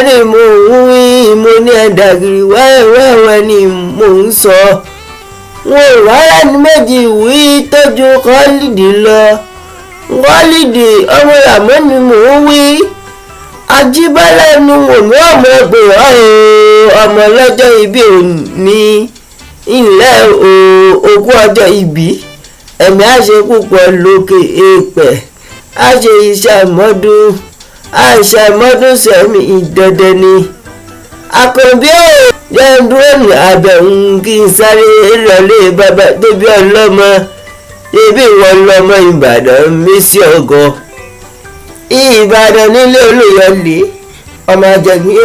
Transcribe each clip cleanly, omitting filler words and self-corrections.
ni mò ń wí, mo ní ẹ̀dàgìrì wẹ́wẹ́wẹ́ ni mò ń sọ. wọn ò rárá ní méjì wí tọ́jú Khalidi lọ. Khalidi ọmọ Ràmọ́ ni mò ń wí. Ajíbọ́lá nu wòmí ọmọ ẹgbẹ̀rún ọmọ lọ́jọ́ ìbí òní ilẹ̀ ogún ọjọ́ ìbí. ẹ̀mí àṣẹ púpọ̀ lókè èèpẹ̀. àṣẹ ìṣàmọ́dún sẹ́mi ìdẹ́dẹ́ ni. Àkànbí ò jẹ́ dúró ní àbẹ̀wò kí n sáré lọlé bàbá tó bí ọlọ́mọ. ebi wọn lọmọ Ìbàdàn Mèsì ọgọ. Ìbàdàn nílé Olúyọ̀lé ọmọ àjẹgbìn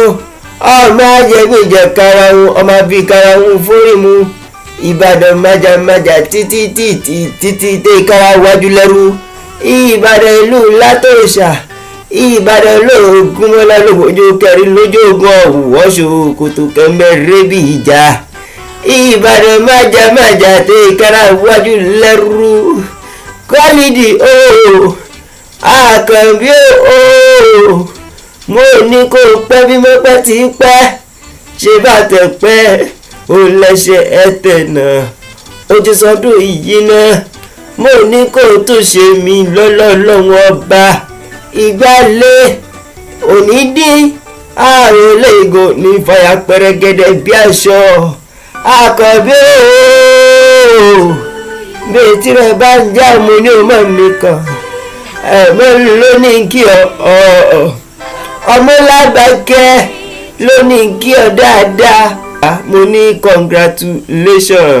ọmọ àjẹgbìn jẹ karahun ọmọ bíi karahun fórímù. Ìbàdàn májàmájà títí tẹ kára wájú lẹ́rú. Ìbàdàn ìlú látòṣà. Ìbàdàn lóògùn mọ́lá lóòjó kẹrin lójú ogun ọ̀wọ́ kòtò kẹ́mbẹ́ rébì ìjà. Ìbàdàn májàmájà tẹ kára wájú lẹ́rú. Khalidi Àkànbí mo ní kó pẹ́ bí mo pẹ́ tí pẹ́ ṣe bá tẹ̀ pẹ́ ó lẹ́sẹ̀ ẹ̀tẹ̀ náà ó ti sọdún yìí náà. mo ní kó tún ṣe mí lọ́lọ́lọ́wọ́ ọba ìgbàlè òní dín ààrùn lẹ́gò ní fàyà pẹ̀rẹ̀gẹ̀dẹ̀ bí aṣọ. Àkànbí bẹ́ẹ̀ tí rẹ̀ bá ń já mo ní ọmọ mi kan ẹ̀mọ́ ló ní kí ọmọ Lágbàkẹ́ ló ní kí ọ dáadáa. mo ní congratulations.